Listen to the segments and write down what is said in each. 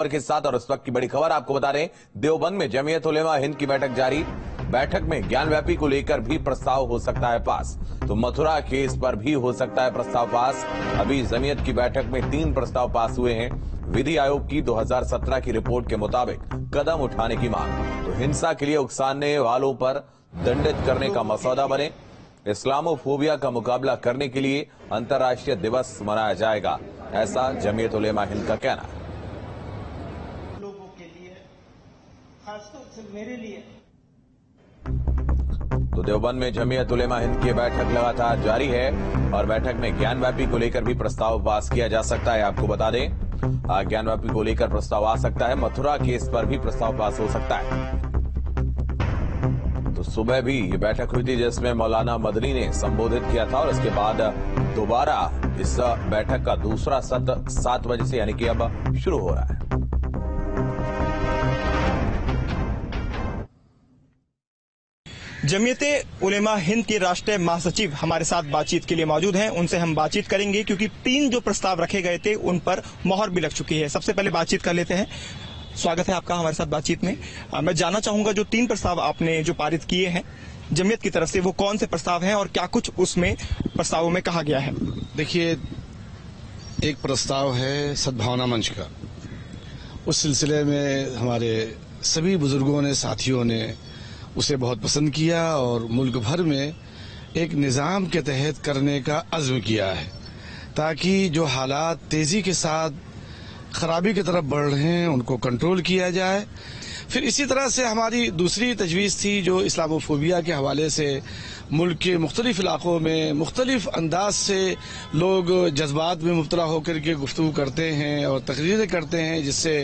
के साथ और इस वक्त की बड़ी खबर आपको बता रहे, देवबंद में जमीयत उलेमा हिंद की बैठक जारी। बैठक में ज्ञानव्यापी को लेकर भी प्रस्ताव हो सकता है पास, तो मथुरा केस पर भी हो सकता है प्रस्ताव पास। अभी जमीयत की बैठक में 3 प्रस्ताव पास हुए हैं। विधि आयोग की 2017 की रिपोर्ट के मुताबिक कदम उठाने की मांग, तो हिंसा के लिए उकसाने वालों पर दंडित करने का मसौदा बने, इस्लामोफोबिया का मुकाबला करने के लिए अंतर्राष्ट्रीय दिवस मनाया जाएगा, ऐसा जमीयत उलेमा हिंद का कहना है। लोगों के लिए, खासतौर से मेरे लिए। तो देवबंद में जमीयत उलेमा हिंद की बैठक लगातार जारी है और बैठक में ज्ञानव्यापी को लेकर भी प्रस्ताव पास किया जा सकता है। आपको बता दें, ज्ञानव्यापी को लेकर प्रस्ताव आ सकता है। मथुरा केस पर भी प्रस्ताव पास हो सकता है। तो सुबह भी ये बैठक हुई थी जिसमें मौलाना मदनी ने संबोधित किया था और इसके बाद दोबारा इस बैठक का दूसरा सत्र 7 बजे से यानी कि अब शुरू हो रहा है। जमीयत उलेमा हिंद के राष्ट्रीय महासचिव हमारे साथ बातचीत के लिए मौजूद हैं। उनसे हम बातचीत करेंगे क्योंकि 3 जो प्रस्ताव रखे गए थे उन पर मोहर भी लग चुकी है। सबसे पहले बातचीत कर लेते हैं। स्वागत है आपका हमारे साथ बातचीत में। मैं जानना चाहूंगा जो 3 प्रस्ताव आपने जो पारित किए हैं जमीयत की तरफ से, वो कौन से प्रस्ताव हैं और क्या कुछ उसमें प्रस्तावों में कहा गया है? देखिए, एक प्रस्ताव है सद्भावना मंच का। उस सिलसिले में हमारे सभी बुजुर्गों ने, साथियों ने उसे बहुत पसंद किया और मुल्क भर में एक निज़ाम के तहत करने का अज़्म किया है ताकि जो हालात तेजी के साथ खराबी की तरफ बढ़ रहे हैं उनको कंट्रोल किया जाए। फिर इसी तरह से हमारी दूसरी तजवीज़ थी जो इस्लामोफोबिया के हवाले से मुल्क के मुख्तलिफ इलाकों में मुख्तलिफ अंदाज से लोग जज्बात में मुब्तला होकर के गुफ्तगू करते हैं और तकरीरें करते हैं जिससे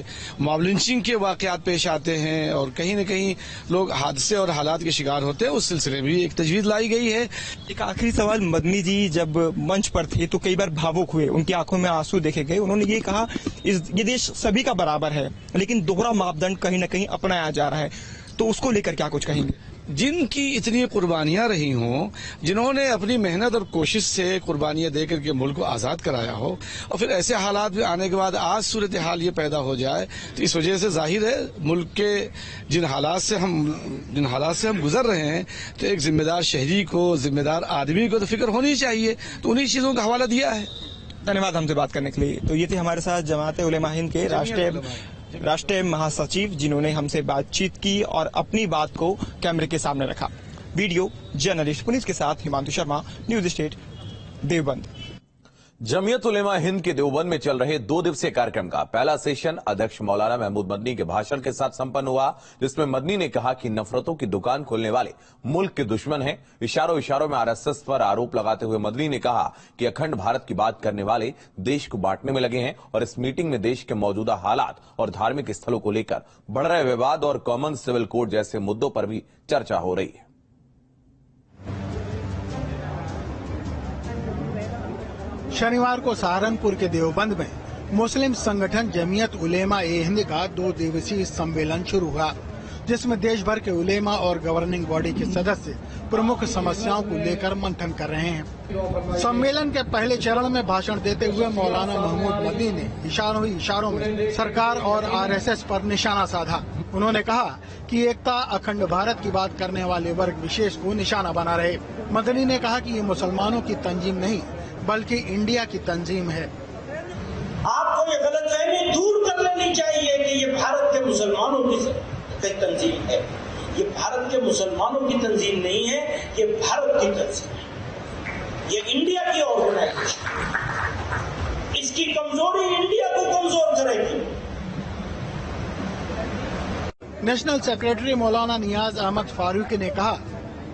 मॉब लिंचिंग के वाक़यात पेश आते हैं और कहीं न कहीं लोग हादसे और हालात के शिकार होते हैं। उस सिलसिले में भी एक तजवीज़ लाई गई है। एक आखिरी सवाल, मदनी जी जब मंच पर थे तो कई बार भावुक हुए, उनकी आंखों में आंसू देखे गए। उन्होंने ये कहा ये देश सभी का बराबर है लेकिन दोहरा मापदंड कहीं न कहीं अपनाया जा रहा है, तो उसको लेकर क्या कुछ कहेंगे? जिनकी इतनी कुर्बानियां रही हों, जिन्होंने अपनी मेहनत और कोशिश से कुर्बानियां देकर के मुल्क को आज़ाद कराया हो और फिर ऐसे हालात में आने के बाद आज सूरत हाल ये पैदा हो जाए, तो इस वजह से जाहिर है मुल्क के जिन हालात से हम गुजर रहे हैं, तो एक जिम्मेदार शहरी को, जिम्मेदार आदमी को तो फिक्र होनी चाहिए। तो उन्हीं चीज़ों का हवाला दिया है। धन्यवाद हमसे बात करने के लिए। तो ये थे हमारे साथ जमात उलेमा हिंद के राष्ट्रीय महासचिव जिन्होंने हमसे बातचीत की और अपनी बात को कैमरे के सामने रखा। वीडियो जर्नलिस्ट पुनीत के साथ हिमांशु शर्मा, न्यूज स्टेट, देवबंद। जमीयत उलेमा हिंद के देवबंद में चल रहे 2 दिवसीय कार्यक्रम का पहला सेशन अध्यक्ष मौलाना महमूद मदनी के भाषण के साथ संपन्न हुआ, जिसमें मदनी ने कहा कि नफरतों की दुकान खोलने वाले मुल्क के दुश्मन हैं। इशारों इशारों में आरएसएस पर आरोप लगाते हुए मदनी ने कहा कि अखंड भारत की बात करने वाले देश को बांटने में लगे हैं और इस मीटिंग में देश के मौजूदा हालात और धार्मिक स्थलों को लेकर बढ़ रहे विवाद और कॉमन सिविल कोड जैसे मुद्दों पर भी चर्चा हो रही है। शनिवार को सहारनपुर के देवबंद में मुस्लिम संगठन जमीयत उलेमा हिंद का 2 दिवसीय सम्मेलन शुरू हुआ, जिसमें देश भर के उलेमा और गवर्निंग बॉडी के सदस्य प्रमुख समस्याओं को लेकर मंथन कर रहे हैं। सम्मेलन के पहले चरण में भाषण देते हुए मौलाना महमूद मदनी ने इशारों में सरकार और आरएसएस पर निशाना साधा। उन्होंने कहा कि एकता, अखंड भारत की बात करने वाले वर्ग विशेष को निशाना बना रहे। मदनी ने कहा कि ये मुसलमानों की तंजीम नहीं बल्कि इंडिया की तंजीम है। आपको ये गलतफहमी दूर कर लेनी चाहिए कि ये भारत के मुसलमानों की तंजीम है। ये भारत के मुसलमानों की तंजीम नहीं है, ये भारत की तंजीम है। ये इंडिया की ऑर्गेनाइजेशन, इसकी कमजोरी इंडिया को कमजोर करेगी। नेशनल सेक्रेटरी मौलाना नियाज अहमद फारूकी ने कहा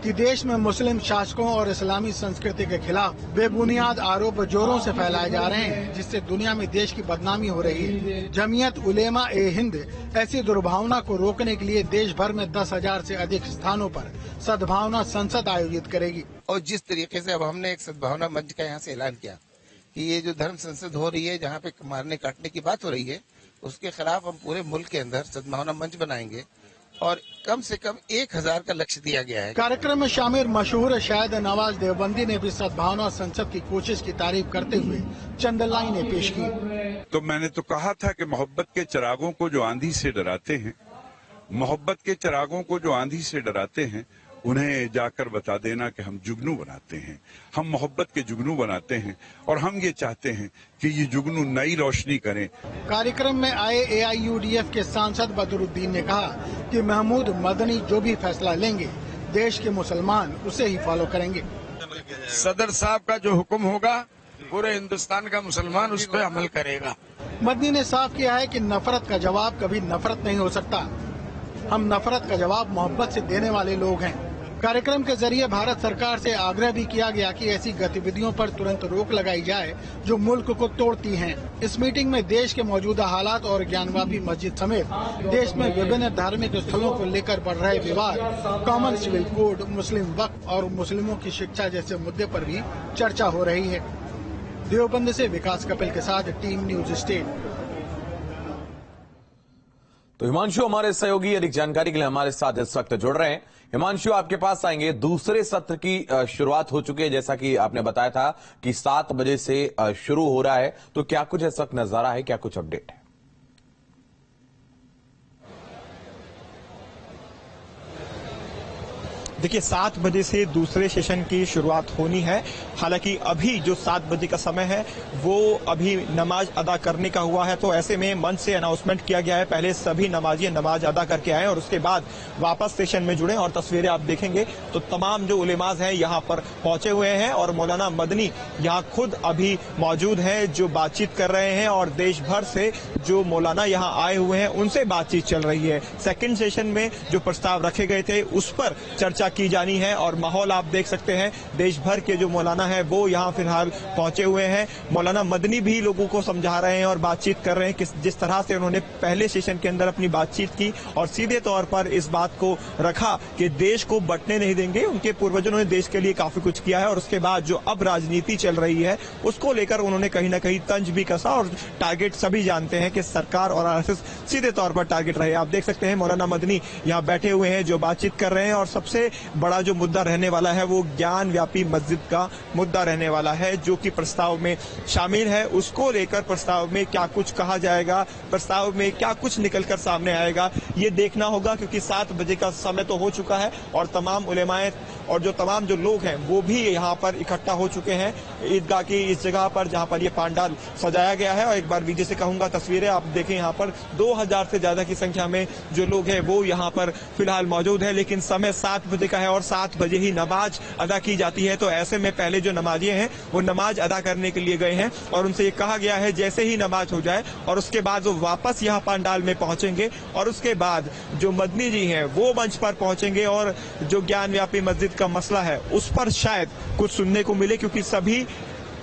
कि देश में मुस्लिम शासकों और इस्लामी संस्कृति के खिलाफ बेबुनियाद आरोप जोरों से फैलाए जा रहे हैं, जिससे दुनिया में देश की बदनामी हो रही है। जमीयत उलेमा हिंद ऐसी दुर्भावना को रोकने के लिए देश भर में 10,000 से अधिक स्थानों पर सद्भावना संसद आयोजित करेगी। और जिस तरीके से अब हमने एक सद्भावना मंच का यहाँ से ऐलान किया कि ये जो धर्म संसद हो रही है, जहाँ पे मारने काटने की बात हो रही है, उसके खिलाफ हम पूरे मुल्क के अंदर सद्भावना मंच बनाएंगे और कम से कम 1000 का लक्ष्य दिया गया है। कार्यक्रम में शामिल मशहूर शायद नवाज देवबंदी ने भी सद्भावना संसद की कोशिश की तारीफ करते हुए चंद लाइनें पेश की। तो मैंने तो कहा था कि मोहब्बत के चिरागों को जो आंधी से डराते हैं, मोहब्बत के चिरागों को जो आंधी से डराते हैं, उन्हें जाकर बता देना कि हम जुगनू बनाते हैं, हम मोहब्बत के जुगनू बनाते हैं और हम ये चाहते हैं कि ये जुगनू नई रोशनी करें। कार्यक्रम में आए AIUDF के सांसद बदरुद्दीन ने कहा कि महमूद मदनी जो भी फैसला लेंगे देश के मुसलमान उसे ही फॉलो करेंगे। सदर साहब का जो हुक्म होगा पूरे हिंदुस्तान का मुसलमान उस पर अमल करेगा। मदनी ने साफ किया है कि नफरत का जवाब कभी नफरत नहीं हो सकता, हम नफरत का जवाब मोहब्बत से देने वाले लोग हैं। कार्यक्रम के जरिए भारत सरकार से आग्रह भी किया गया कि ऐसी गतिविधियों पर तुरंत रोक लगाई जाए जो मुल्क को तोड़ती हैं। इस मीटिंग में देश के मौजूदा हालात और ज्ञानवापी मस्जिद समेत देश में विभिन्न धार्मिक स्थलों को लेकर बढ़ रहे विवाद, कॉमन सिविल कोड, मुस्लिम वक्फ और मुस्लिमों की शिक्षा जैसे मुद्दे पर भी चर्चा हो रही है। देवबंद से विकास कपिल के साथ टीम न्यूज स्टेट। तो हिमांशु हमारे सहयोगी अधिक जानकारी के लिए हमारे साथ इस वक्त जुड़ रहे हैं। हिमांशु, आपके पास आएंगे। दूसरे सत्र की शुरुआत हो चुकी है, जैसा कि आपने बताया था कि 7 बजे से शुरू हो रहा है, तो क्या कुछ इस वक्त नजारा है, क्या कुछ अपडेट है? देखिए 7 बजे से दूसरे सेशन की शुरुआत होनी है। हालांकि अभी जो 7 बजे का समय है वो अभी नमाज अदा करने का हुआ है, तो ऐसे में मंच से अनाउंसमेंट किया गया है पहले सभी नमाजी नमाज अदा करके आए और उसके बाद वापस सेशन में जुड़े। और तस्वीरें आप देखेंगे तो तमाम जो उलेमाज हैं यहाँ पर पहुंचे हुए हैं और मौलाना मदनी यहाँ खुद अभी मौजूद हैं जो बातचीत कर रहे हैं और देश भर से जो मौलाना यहाँ आए हुए हैं उनसे बातचीत चल रही है। सेकेंड सेशन में जो प्रस्ताव रखे गए थे उस पर चर्चा की जानी है और माहौल आप देख सकते हैं। देश भर के जो मौलाना है वो यहाँ फिलहाल पहुंचे हुए हैं। मौलाना मदनी भी लोगों को समझा रहे हैं और बातचीत कर रहे हैं कि जिस तरह से उन्होंने पहले सेशन के अंदर अपनी बातचीत की और सीधे तौर पर इस बात को रखा कि देश को बंटने नहीं देंगे। उनके पूर्वजों ने देश के लिए काफी कुछ किया है और उसके बाद जो अब राजनीति चल रही है उसको लेकर उन्होंने कहीं ना कहीं तंज भी कसा और टारगेट सभी जानते हैं कि सरकार और आरएसएस सीधे तौर पर टारगेट रहे। आप देख सकते हैं मौलाना मदनी यहाँ बैठे हुए हैं जो बातचीत कर रहे हैं और सबसे बड़ा जो मुद्दा रहने वाला है वो ज्ञान व्यापी मस्जिद का मुद्दा रहने वाला है जो कि प्रस्ताव में शामिल है। उसको लेकर प्रस्ताव में क्या कुछ कहा जाएगा, प्रस्ताव में क्या कुछ निकलकर सामने आएगा, ये देखना होगा क्योंकि 7 बजे का समय तो हो चुका है और तमाम उलेमाए और जो तमाम जो लोग हैं वो भी यहाँ पर इकट्ठा हो चुके हैं ईदगाह की इस जगह पर जहाँ पर ये पांडाल सजाया गया है। और एक बार विजय से कहूंगा तस्वीरें आप देखें, यहाँ पर 2000 से ज्यादा की संख्या में जो लोग हैं वो यहाँ पर फिलहाल मौजूद है। लेकिन समय 7 बजे का है और 7 बजे ही नमाज अदा की जाती है, तो ऐसे में पहले जो नमाजी हैं वो नमाज अदा करने के लिए गए हैं और उनसे ये कहा गया है जैसे ही नमाज हो जाए और उसके बाद वो वापस यहाँ पांडाल में पहुंचेंगे और उसके बाद जो मदनी जी हैं वो मंच पर पहुंचेंगे और जो ज्ञान व्यापी मस्जिद का मसला है उस पर शायद कुछ सुनने को मिले क्योंकि सभी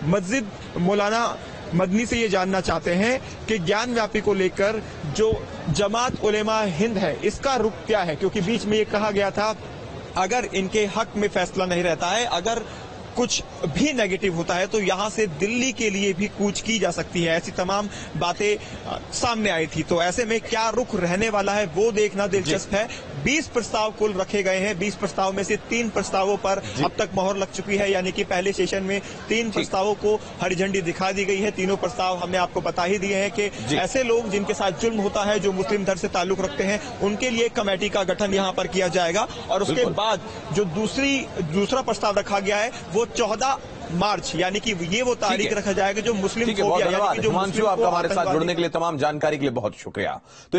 मस्जिद मौलाना मदनी से ये जानना चाहते हैं कि ज्ञान व्यापी को लेकर जो जमात उलेमा हिंद है इसका रुख क्या है, क्योंकि बीच में ये कहा गया था अगर इनके हक में फैसला नहीं रहता है, अगर कुछ भी नेगेटिव होता है तो यहां से दिल्ली के लिए भी कूच की जा सकती है। ऐसी तमाम बातें सामने आई थी, तो ऐसे में क्या रुख रहने वाला है वो देखना दिलचस्प है। 20 प्रस्ताव कुल रखे गए हैं। 20 प्रस्ताव में से 3 प्रस्तावों पर अब तक मोहर लग चुकी है, यानी कि पहले सेशन में 3 प्रस्तावों को हरी झंडी दिखा दी गई है। तीनों प्रस्ताव हमने आपको बता ही दिए हैं कि ऐसे लोग जिनके साथ जुल्म होता है, जो मुस्लिम धर्म से ताल्लुक रखते हैं, उनके लिए कमेटी का गठन यहाँ पर किया जाएगा। और उसके बाद जो दूसरा प्रस्ताव रखा गया है वो 14 मार्च यानी कि ये वो तारीख रखा जाएगा जो मुस्लिम हिमांशु, आपका हमारे साथ जुड़ने के लिए, तमाम जानकारी के लिए बहुत शुक्रिया।